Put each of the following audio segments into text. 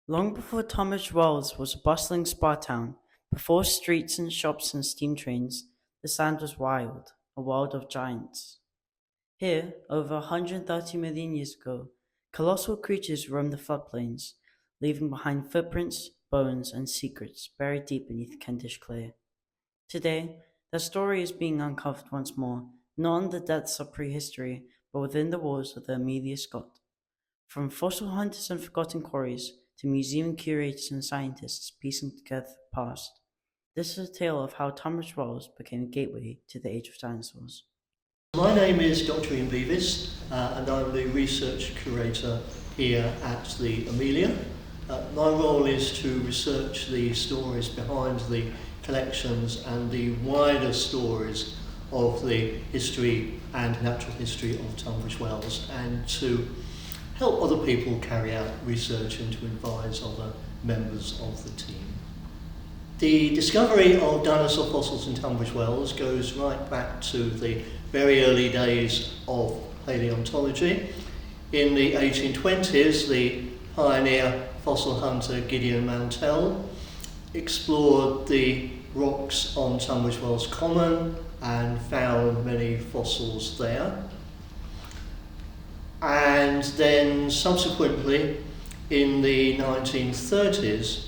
Long before Tunbridge Wells was a bustling spa town, before streets and shops and steam trains, the land was wild, a world of giants. Here, over 130 million years ago, colossal creatures roamed the floodplains, leaving behind footprints, bones, and secrets buried deep beneath Kentish clay. Today, their story is being uncovered once more, not in the depths of prehistory, but within the walls of the Amelia Scott. From fossil hunters and forgotten quarries to museum curators and scientists piecing together the past, this is a tale of how Tunbridge Wells became a gateway to the Age of Dinosaurs. My name is Dr Ian Beavis and I'm the research curator here at the Amelia. My role is to research the stories behind the collections and the wider stories of the history and natural history of Tunbridge Wells, and to help other people carry out research and to advise other members of the team. The discovery of dinosaur fossils in Tunbridge Wells goes right back to the very early days of paleontology. In the 1820s, the pioneer fossil hunter Gideon Mantell explored the rocks on Tunbridge Wells Common and found many fossils there. And then subsequently, in the 1930s,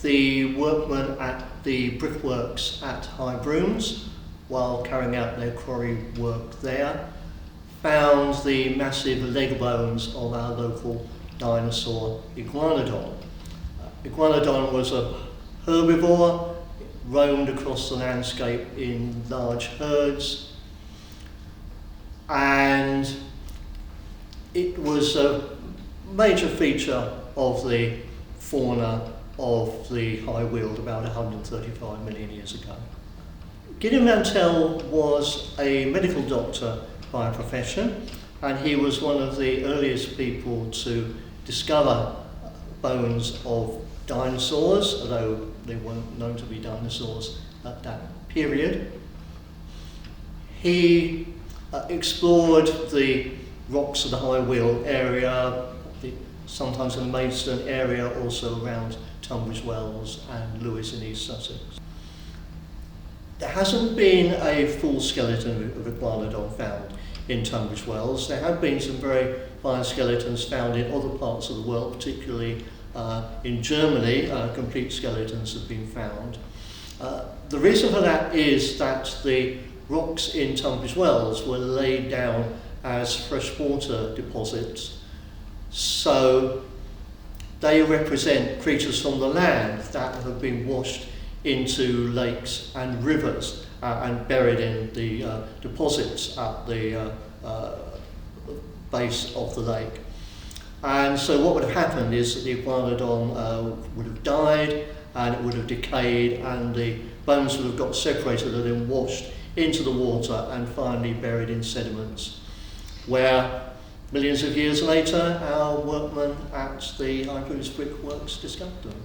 the workmen at the brickworks at High Brooms, while carrying out their quarry work there, found the massive leg bones of our local dinosaur Iguanodon. Iguanodon was a herbivore, roamed across the landscape in large herds, and it was a major feature of the fauna of the High Weald about 135 million years ago. Gideon Mantell was a medical doctor by profession, and he was one of the earliest people to discover bones of dinosaurs, although they weren't known to be dinosaurs at that period. He explored the rocks of the High Weald area, sometimes in the Maidstone area, also around Tunbridge Wells and Lewes in East Sussex. There hasn't been a full skeleton of Iguanodon found in Tunbridge Wells. There have been some very fine skeletons found in other parts of the world, particularly in Germany. Complete skeletons have been found. The reason for that is that the rocks in Tunbridge Wells were laid down as freshwater deposits, so they represent creatures from the land that have been washed into lakes and rivers and buried in the deposits at the base of the lake. And so what would have happened is that the Iguanodon would have died, and it would have decayed, and the bones would have got separated and then washed into the water and finally buried in sediments, where millions of years later our workmen at the High Brooms brickworks discovered them.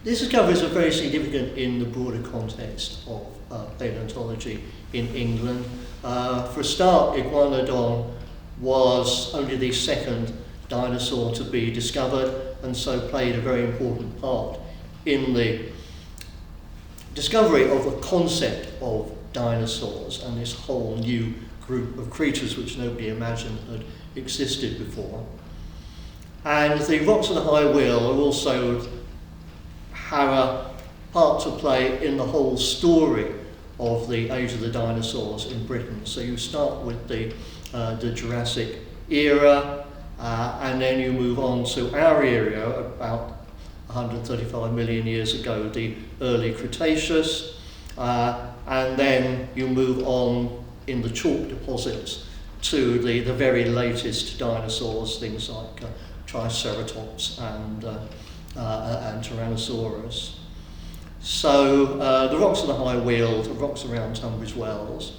These discoveries are very significant in the broader context of paleontology in England. For a start, Iguanodon was only the second dinosaur to be discovered, and so played a very important part in the discovery of the concept of dinosaurs and this whole new group of creatures which nobody imagined had existed before. And the rocks of the High Weald are also have a part to play in the whole story of the Age of the Dinosaurs in Britain. So you start with the Jurassic era, and then you move on to our era about 135 million years ago, the early Cretaceous, and then you move on in the chalk deposits to the very latest dinosaurs, things like Triceratops and Tyrannosaurus. So the rocks of the High Weald, the rocks around Tunbridge Wells,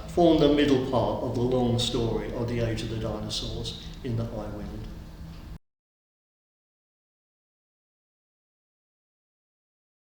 form the middle part of the long story of the Age of the Dinosaurs in the High Weald.